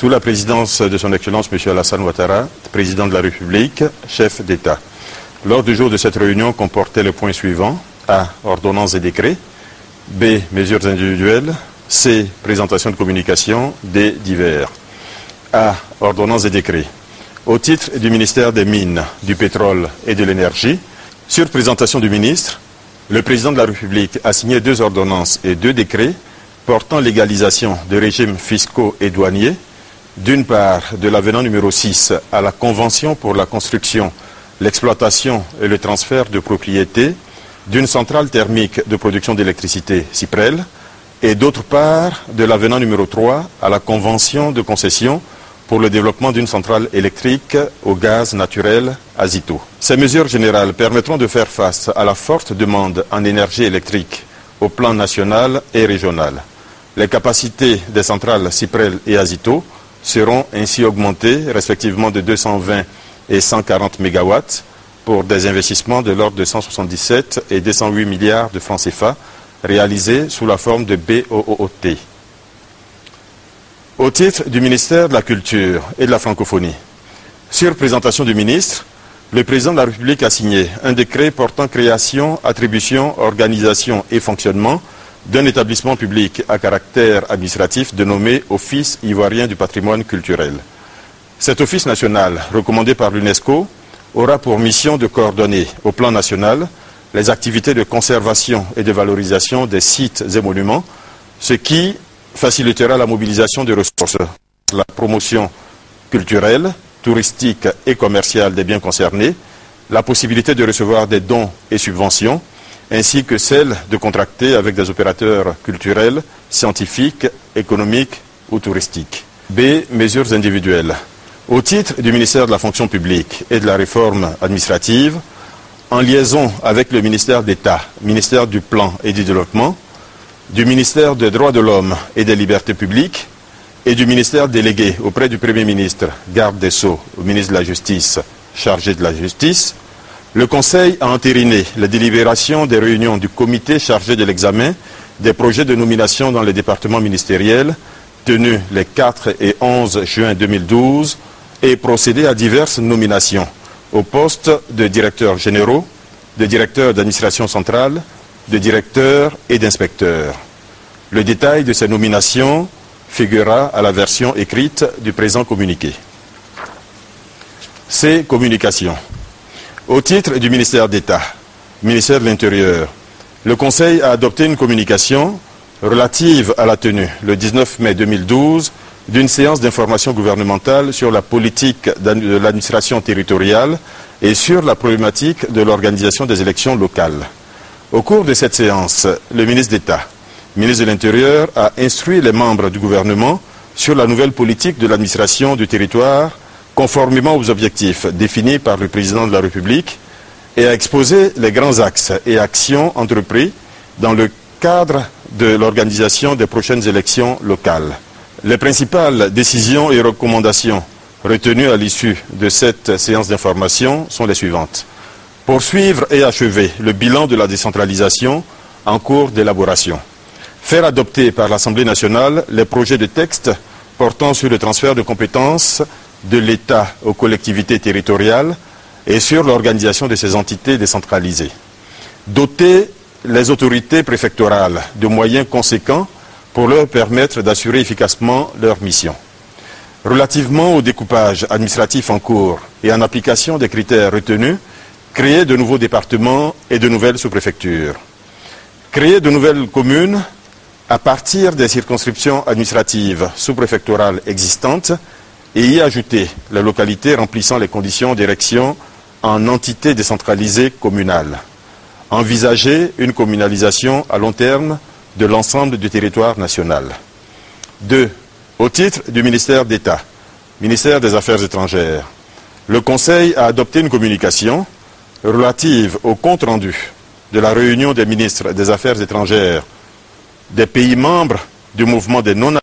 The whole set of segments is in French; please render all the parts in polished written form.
sous la présidence de son Excellence M. Alassane Ouattara, président de la République, chef d'État. L'ordre du jour de cette réunion comportait le point suivant: A. Ordonnances et décrets. B. Mesures individuelles. C. Présentation de communication. D. Divers. A. Ordonnances et décrets. Au titre du ministère des Mines, du Pétrole et de l'Énergie, sur présentation du ministre, le président de la République a signé 2 ordonnances et 2 décrets portant légalisation de régimes fiscaux et douaniers, d'une part de l'avenant numéro 6 à la Convention pour la construction, l'exploitation et le transfert de propriété d'une centrale thermique de production d'électricité Cyprel, et d'autre part de l'avenant numéro 3 à la Convention de concession pour le développement d'une centrale électrique au gaz naturel Azito. Ces mesures générales permettront de faire face à la forte demande en énergie électrique au plan national et régional. Les capacités des centrales Cyprel et Azito seront ainsi augmentées respectivement de 220 et 140 MW pour des investissements de l'ordre de 177 et 208 milliards de francs CFA réalisés sous la forme de BOOT. Au titre du ministère de la Culture et de la Francophonie, sur présentation du ministre, le président de la République a signé un décret portant création, attribution, organisation et fonctionnement d'un établissement public à caractère administratif dénommé Office ivoirien du patrimoine culturel. Cet office national, recommandé par l'UNESCO, aura pour mission de coordonner au plan national les activités de conservation et de valorisation des sites et monuments, ce qui facilitera la mobilisation de ressources, la promotion culturelle, touristique et commerciale des biens concernés, la possibilité de recevoir des dons et subventions, ainsi que celle de contracter avec des opérateurs culturels, scientifiques, économiques ou touristiques. B. Mesures individuelles. Au titre du ministère de la fonction publique et de la réforme administrative, en liaison avec le ministère d'État, ministère du Plan et du Développement, du ministère des Droits de l'Homme et des Libertés publiques et du ministère délégué auprès du Premier ministre, garde des Sceaux, au ministre de la Justice, chargé de la Justice, le Conseil a entériné la délibération des réunions du comité chargé de l'examen des projets de nomination dans les départements ministériels tenus les 4 et 11 juin 2012 et procédé à diverses nominations au poste de directeurs généraux, de directeurs d'administration centrale, de directeurs et d'inspecteurs. Le détail de ces nominations figurera à la version écrite du présent communiqué. C. Communication. Au titre du ministère d'État, ministère de l'Intérieur, le Conseil a adopté une communication relative à la tenue, le 19 mai 2012, d'une séance d'information gouvernementale sur la politique de l'administration territoriale et sur la problématique de l'organisation des élections locales. Au cours de cette séance, le ministre d'État, ministre de l'Intérieur, a instruit les membres du gouvernement sur la nouvelle politique de l'administration du territoire conformément aux objectifs définis par le président de la République et a exposé les grands axes et actions entrepris dans le cadre de l'organisation des prochaines élections locales. Les principales décisions et recommandations retenues à l'issue de cette séance d'information sont les suivantes. Poursuivre et achever le bilan de la décentralisation en cours d'élaboration. Faire adopter par l'Assemblée nationale les projets de texte portant sur le transfert de compétences de l'État aux collectivités territoriales et sur l'organisation de ces entités décentralisées. Doter les autorités préfectorales de moyens conséquents pour leur permettre d'assurer efficacement leur mission. Relativement au découpage administratif en cours et en application des critères retenus, créer de nouveaux départements et de nouvelles sous-préfectures. Créer de nouvelles communes à partir des circonscriptions administratives sous-préfectorales existantes et y ajouter les localités remplissant les conditions d'érection en entités décentralisées communales. Envisager une communalisation à long terme de l'ensemble du territoire national. 2. Au titre du ministère d'État, ministère des Affaires étrangères, le Conseil a adopté une communication relative au compte-rendu de la réunion des ministres des Affaires étrangères des pays membres du mouvement des non-alignés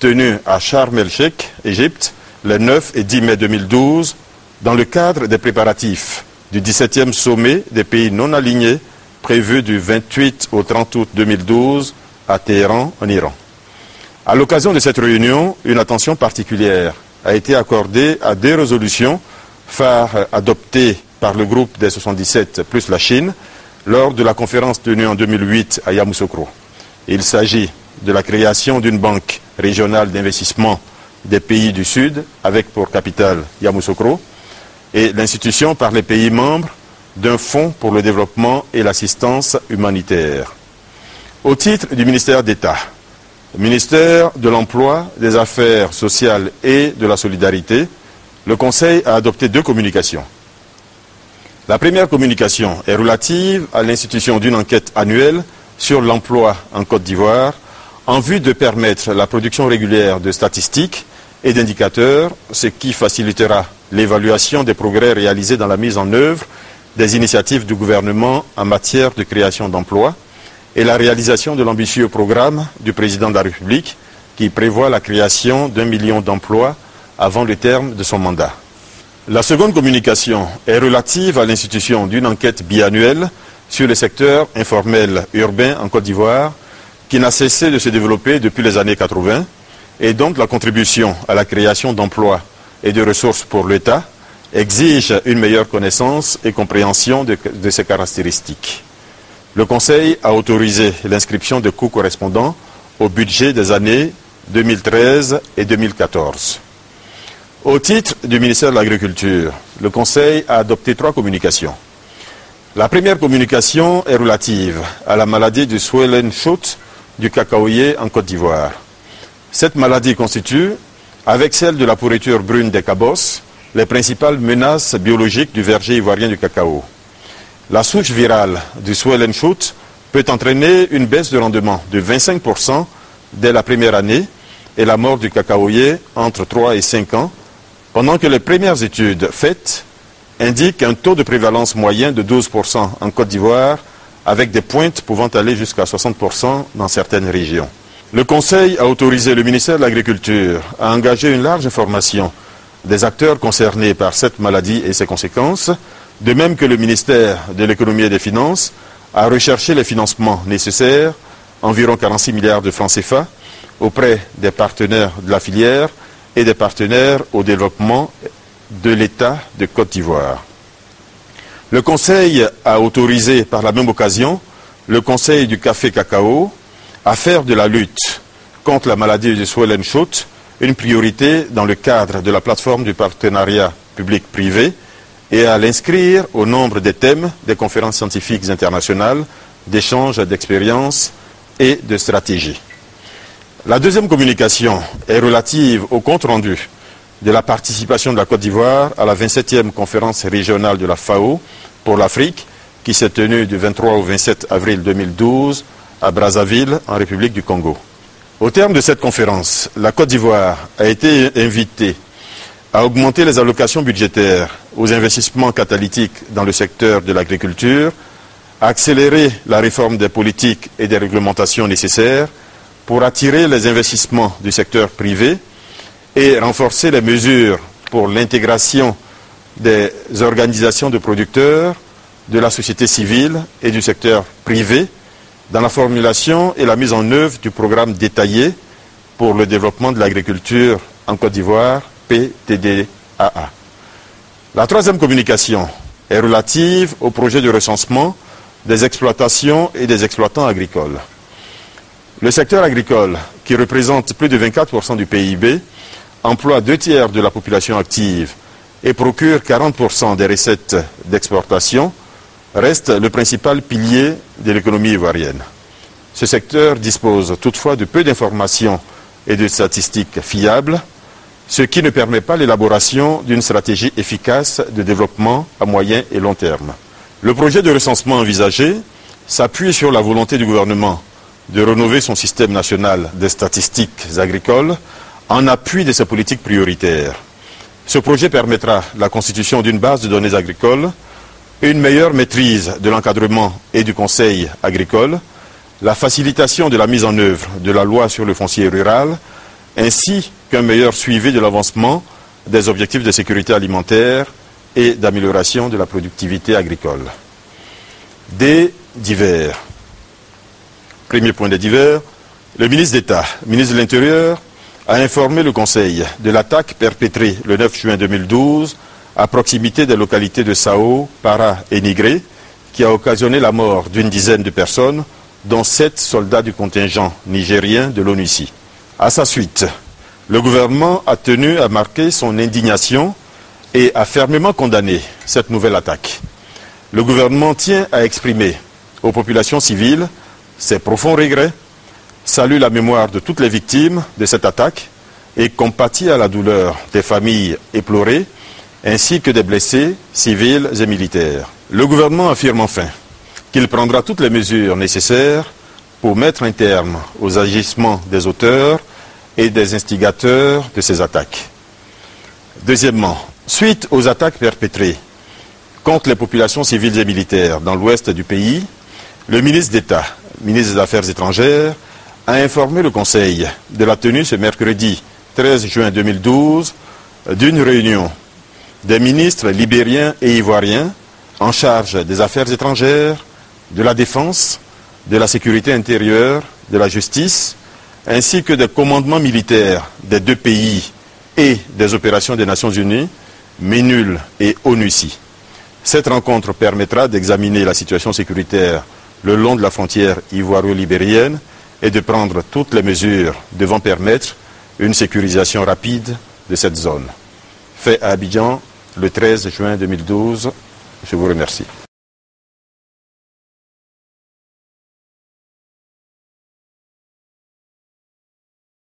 tenue à Sharm el-Sheikh, Égypte, le 9 et 10 mai 2012, dans le cadre des préparatifs du 17e sommet des pays non-alignés prévu du 28 au 30 août 2012 à Téhéran, en Iran. À l'occasion de cette réunion, une attention particulière a été accordée à deux résolutions phares adoptées par le groupe des 77 plus la Chine lors de la conférence tenue en 2008 à Yamoussoukro. Il s'agit de la création d'une banque régionale d'investissement des pays du Sud avec pour capitale Yamoussoukro et l'institution par les pays membres d'un fonds pour le développement et l'assistance humanitaire. Au titre du ministère d'État, le ministère de l'Emploi, des Affaires sociales et de la Solidarité, le Conseil a adopté deux communications. La première communication est relative à l'institution d'une enquête annuelle sur l'emploi en Côte d'Ivoire en vue de permettre la production régulière de statistiques et d'indicateurs, ce qui facilitera l'évaluation des progrès réalisés dans la mise en œuvre des initiatives du gouvernement en matière de création d'emplois et la réalisation de l'ambitieux programme du président de la République qui prévoit la création d'1 million d'emplois avant le terme de son mandat. La seconde communication est relative à l'institution d'une enquête biannuelle sur le secteur informel urbain en Côte d'Ivoire qui n'a cessé de se développer depuis les années 80 et dont la contribution à la création d'emplois et de ressources pour l'État exige une meilleure connaissance et compréhension de ces caractéristiques. Le Conseil a autorisé l'inscription de coûts correspondants au budget des années 2013 et 2014. Au titre du ministère de l'Agriculture, le Conseil a adopté trois communications. La première communication est relative à la maladie du Swollen-Shoot du cacaoyer en Côte d'Ivoire. Cette maladie constitue, avec celle de la pourriture brune des cabosses, les principales menaces biologiques du verger ivoirien du cacao. La souche virale du Swollen-Shoot peut entraîner une baisse de rendement de 25% dès la première année et la mort du cacaoyer entre 3 et 5 ans, pendant que les premières études faites indiquent un taux de prévalence moyen de 12% en Côte d'Ivoire, avec des pointes pouvant aller jusqu'à 60% dans certaines régions. Le Conseil a autorisé le ministère de l'Agriculture à engager une large formation des acteurs concernés par cette maladie et ses conséquences, de même que le ministère de l'Économie et des Finances a recherché les financements nécessaires, environ 46 milliards de francs CFA, auprès des partenaires de la filière et des partenaires au développement de l'État de Côte d'Ivoire. Le Conseil a autorisé par la même occasion le Conseil du café-cacao à faire de la lutte contre la maladie du Swollen-Shoot une priorité dans le cadre de la plateforme du partenariat public-privé et à l'inscrire au nombre des thèmes des conférences scientifiques internationales, d'échanges d'expériences et de stratégies. La deuxième communication est relative au compte-rendu de la participation de la Côte d'Ivoire à la 27e conférence régionale de la FAO pour l'Afrique qui s'est tenue du 23 au 27 avril 2012 à Brazzaville, en République du Congo. Au terme de cette conférence, la Côte d'Ivoire a été invitée à augmenter les allocations budgétaires aux investissements catalytiques dans le secteur de l'agriculture, à accélérer la réforme des politiques et des réglementations nécessaires pour attirer les investissements du secteur privé et renforcer les mesures pour l'intégration des organisations de producteurs, de la société civile et du secteur privé dans la formulation et la mise en œuvre du programme détaillé pour le développement de l'agriculture en Côte d'Ivoire, PTDAA. La troisième communication est relative au projet de recensement des exploitations et des exploitants agricoles. Le secteur agricole, qui représente plus de 24% du PIB, emploie 2/3 de la population active et procure 40% des recettes d'exportation, reste le principal pilier de l'économie ivoirienne. Ce secteur dispose toutefois de peu d'informations et de statistiques fiables, ce qui ne permet pas l'élaboration d'une stratégie efficace de développement à moyen et long terme. Le projet de recensement envisagé s'appuie sur la volonté du gouvernement de rénover son système national des statistiques agricoles en appui de ses politiques prioritaires. Ce projet permettra la constitution d'une base de données agricoles, une meilleure maîtrise de l'encadrement et du conseil agricole, la facilitation de la mise en œuvre de la loi sur le foncier rural, ainsi qu'un meilleur suivi de l'avancement des objectifs de sécurité alimentaire et d'amélioration de la productivité agricole. Des divers. Premier point des divers, Le ministre d'État, ministre de l'Intérieur, a informé le Conseil de l'attaque perpétrée le 9 juin 2012 à proximité des localités de Sao, Para et Nigré, qui a occasionné la mort d'une dizaine de personnes, dont 7 soldats du contingent nigérien de l'ONUCI. À sa suite, le gouvernement a tenu à marquer son indignation et a fermement condamné cette nouvelle attaque. Le gouvernement tient à exprimer aux populations civiles ses profonds regrets, salue la mémoire de toutes les victimes de cette attaque et compatit à la douleur des familles éplorées ainsi que des blessés civils et militaires. Le gouvernement affirme enfin qu'il prendra toutes les mesures nécessaires pour mettre un terme aux agissements des auteurs et des instigateurs de ces attaques. Deuxièmement, suite aux attaques perpétrées contre les populations civiles et militaires dans l'ouest du pays, le ministre d'État, ministre des Affaires étrangères, a informé le Conseil de la tenue ce mercredi 13 juin 2012 d'une réunion des ministres libériens et ivoiriens en charge des affaires étrangères, de la défense, de la sécurité intérieure, de la justice, ainsi que des commandements militaires des deux pays et des opérations des Nations Unies, MINUL et ONUCI. Cette rencontre permettra d'examiner la situation sécuritaire le long de la frontière ivoiro-libérienne et de prendre toutes les mesures devant permettre une sécurisation rapide de cette zone. Fait à Abidjan le 13 juin 2012. Je vous remercie.